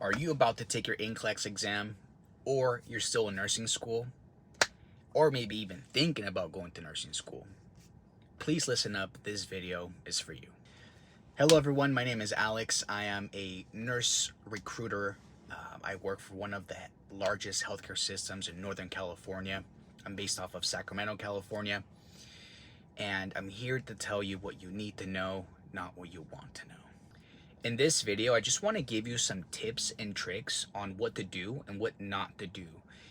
Are you about to take your NCLEX exam, or you're still in nursing school, or maybe even thinking about going to nursing school? Please listen up, this video is for you. Hello everyone, my name is Alex. I am a nurse recruiter. I work for one of the largest healthcare systems in Northern California. I'm based off of Sacramento, California, and I'm here to tell you what you need to know, not what you want to know. In this video, I just want to give you some tips and tricks on what to do and what not to do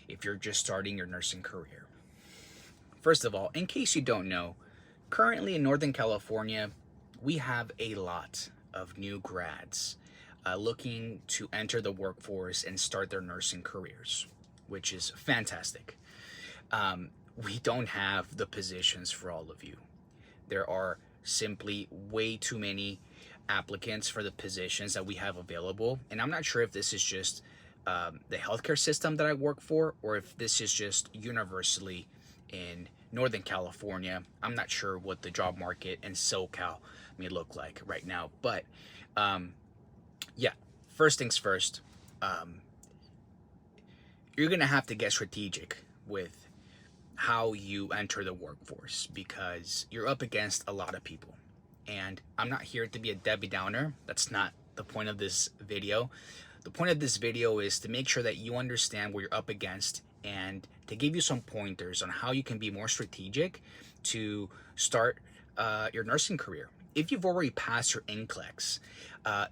if you're just starting your nursing career. First of all, in case you don't know, currently in Northern California, we have a lot of new grads looking to enter the workforce and start their nursing careers, which is fantastic. We don't have the positions for all of you. There are simply way too many applicants for the positions that we have available, and I'm not sure if this is just the healthcare system that I work for, or if this is just universally in Northern California. I'm not sure what the job market in SoCal may look like right now, but yeah, first things first, you're gonna have to get strategic with how you enter the workforce, because you're up against a lot of people. And I'm not here to be a Debbie Downer. That's not the point of this video. The point of this video is to make sure that you understand what you're up against and to give you some pointers on how you can be more strategic to start your nursing career. If you've already passed your NCLEX,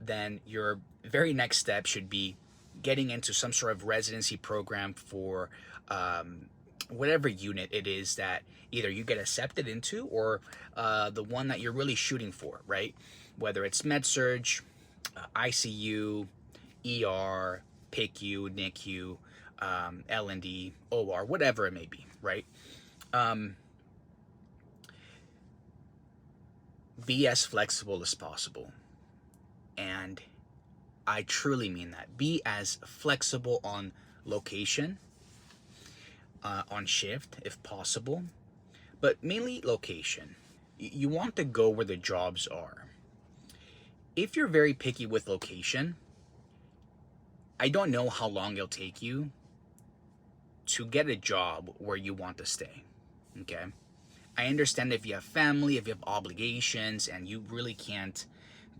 then your very next step should be getting into some sort of residency program for whatever unit it is that either you get accepted into, or the one that you're really shooting for, right? Whether it's med-surg, ICU, ER, PICU, NICU, L&D, OR, whatever it may be, right? Be as flexible as possible. And I truly mean that. Be as flexible on location, on shift if possible, but mainly location. You want to go where the jobs are. If you're very picky with location, I don't know how long it'll take you to get a job where you want to stay, okay? I understand if you have family, if you have obligations, and you really can't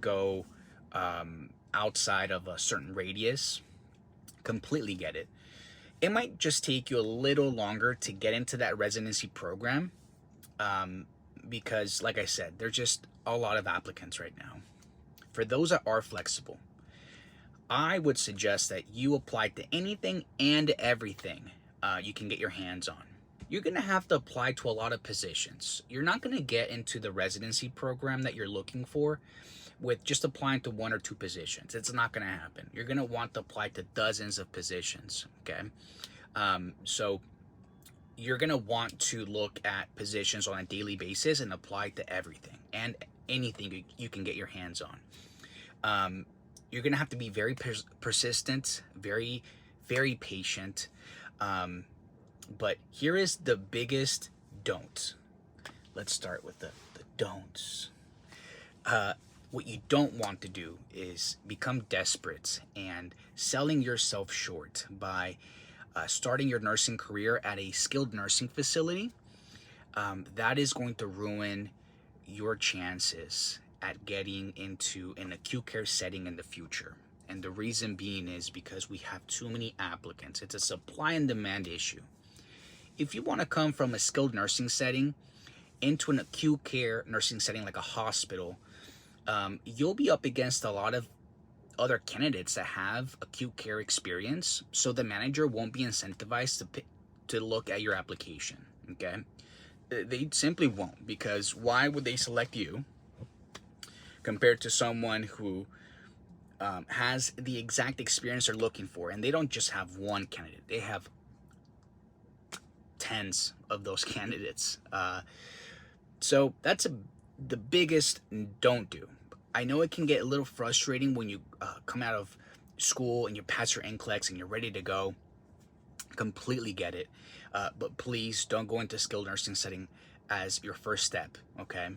go outside of a certain radius. Completely get it. It might just take you a little longer to get into that residency program, because, like I said, there's just a lot of applicants right now. For those that are flexible, I would suggest that you apply to anything and everything you can get your hands on. You're going to have to apply to a lot of positions. You're not going to get into the residency program that you're looking for with just applying to one or two positions. It's not going to happen. You're going to want to apply to dozens of positions, okay? So you're going to want to look at positions on a daily basis and apply to everything and anything you can get your hands on. You're going to have to be very persistent, very, very patient. But here is the biggest don't. Let's start with the don'ts. What you don't want to do is become desperate and selling yourself short by starting your nursing career at a skilled nursing facility. That is going to ruin your chances at getting into an acute care setting in the future. And the reason being is because we have too many applicants. It's a supply and demand issue. If you want to come from a skilled nursing setting into an acute care nursing setting like a hospital, you'll be up against a lot of other candidates that have acute care experience, so the manager won't be incentivized to look at your application, okay? They simply won't, because why would they select you compared to someone who has the exact experience they're looking for? And they don't just have one candidate, they have tens of those candidates. So that's the biggest don't do. I know it can get a little frustrating when you come out of school and you pass your NCLEX and you're ready to go. Completely get it. But please don't go into skilled nursing setting as your first step, okay?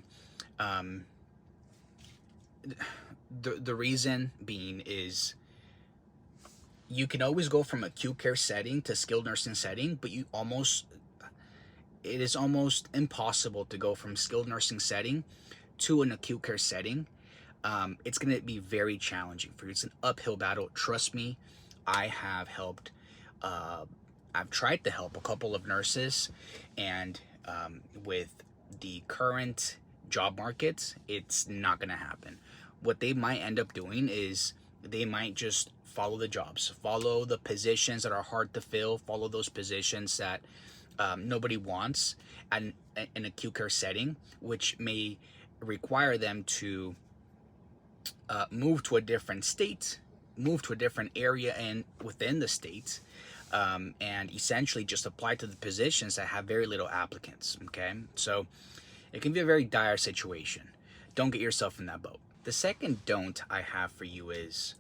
The reason being is You can always go from acute care setting to skilled nursing setting, but it is almost impossible to go from skilled nursing setting to an acute care setting. It's going to be very challenging for you. It's an uphill battle. Trust me, I have helped. Uh, I've tried to help a couple of nurses, and with the current job market, it's not going to happen. What they might end up doing is they might just follow the jobs, follow the positions that are hard to fill, follow those positions that nobody wants, and in acute care setting, which may require them to move to a different state, move to a different area and within the state, and essentially just apply to the positions that have very little applicants. Okay, so it can be a very dire situation. Don't get yourself in that boat. The second don't I have for you is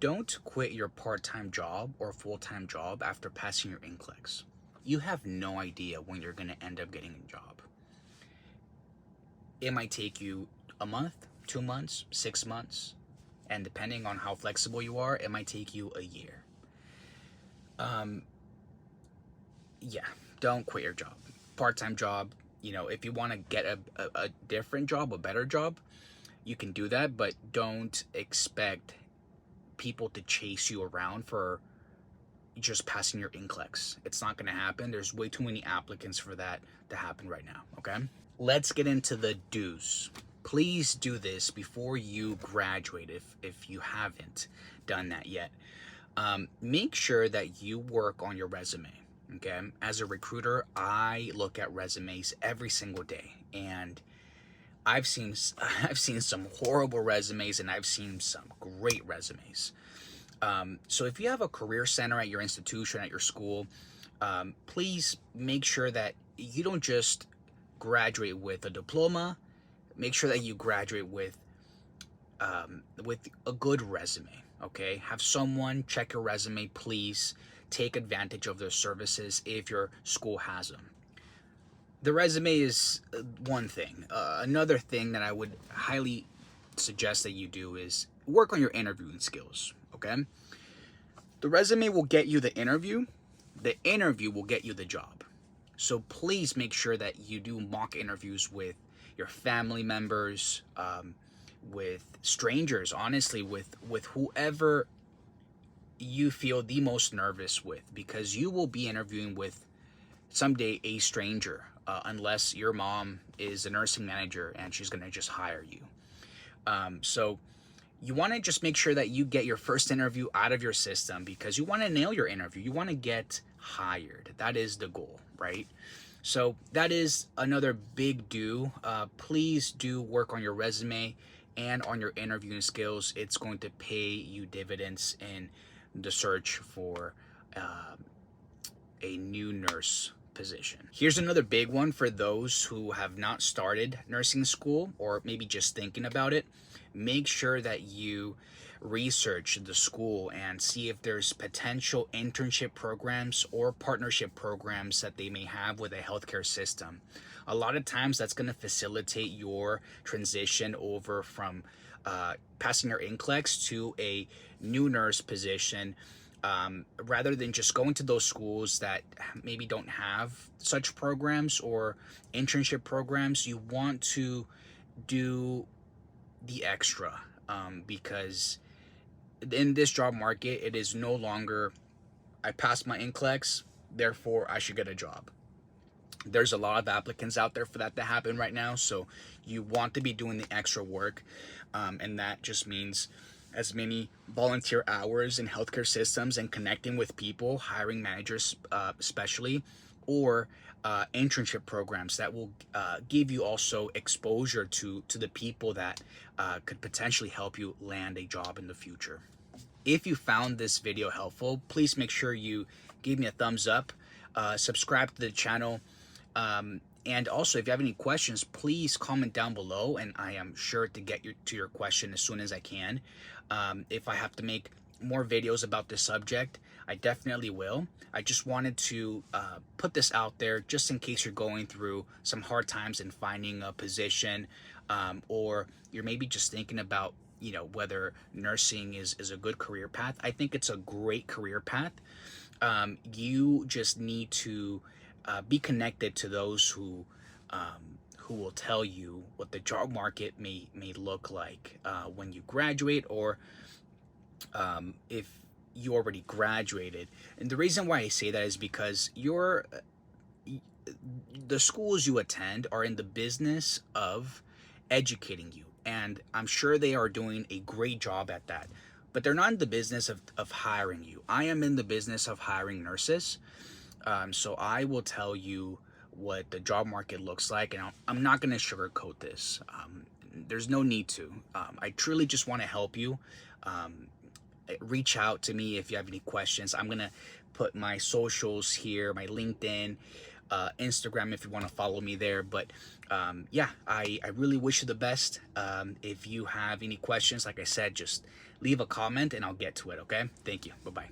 don't quit your part-time job or full-time job after passing your NCLEX. You have no idea when you're going to end up getting a job. It might take you a month, 2 months, 6 months, and depending on how flexible you are, it might take you a year. Yeah, don't quit your job. Part-time job, if you want to get a different job, a better job, you can do that, but don't expect people to chase you around for just passing your NCLEX. It's not going to happen. There's way too many applicants for that to happen right now, okay? Let's get into the do's. Please do this before you graduate if you haven't done that yet. Make sure that you work on your resume, okay? As a recruiter, I look at resumes every single day, and I've seen some horrible resumes, and I've seen some great resumes. So if you have a career center at your institution, at your school, please make sure that you don't just graduate with a diploma. Make sure that you graduate with a good resume, okay? Have someone check your resume. Please take advantage of their services if your school has them. The resume is one thing. Another thing that I would highly suggest that you do is work on your interviewing skills, okay? The resume will get you the interview will get you the job. So please make sure that you do mock interviews with your family members, with strangers, honestly, with whoever you feel the most nervous with, because you will be interviewing with someday a stranger, unless your mom is a nursing manager and she's going to just hire you. So you want to just make sure that you get your first interview out of your system, because you want to nail your interview. You want to get hired. That is the goal, right? So that is another big do. Please do work on your resume and on your interviewing skills. It's going to pay you dividends in the search for a new nurse position. Here's another big one for those who have not started nursing school or maybe just thinking about it. Make sure that you research the school and see if there's potential internship programs or partnership programs that they may have with a healthcare system. A lot of times that's going to facilitate your transition over from passing your NCLEX to a new nurse position, rather than just going to those schools that maybe don't have such programs or internship programs. You want to do the extra, because in this job market, it is no longer, I passed my NCLEX, therefore I should get a job. There's a lot of applicants out there for that to happen right now, so you want to be doing the extra work, and that just means as many volunteer hours in healthcare systems and connecting with people, hiring managers especially, or internship programs that will give you also exposure to the people that could potentially help you land a job in the future. If you found this video helpful, please make sure you give me a thumbs up, subscribe to the channel, and also if you have any questions, please comment down below, and I am sure to get to your question as soon as I can. If I have to make more videos about this subject, I definitely will. I just wanted to put this out there just in case you're going through some hard times in finding a position, or you're maybe just thinking about you know, whether nursing is a good career path. I think it's a great career path. You just need to be connected to those who will tell you what the job market may look like when you graduate, or if you already graduated. And the reason why I say that is because the schools you attend are in the business of educating you, and I'm sure they are doing a great job at that, but they're not in the business of hiring you. I am in the business of hiring nurses. So I will tell you what the job market looks like, and I'm not going to sugarcoat this. There's no need to. I truly just want to help you. Um, Reach out to me if you have any questions. I'm going to put my socials here, my LinkedIn, Instagram, if you want to follow me there. But yeah, I really wish you the best. If you have any questions, like I said, just leave a comment and I'll get to it. Okay. Thank you. Bye-bye.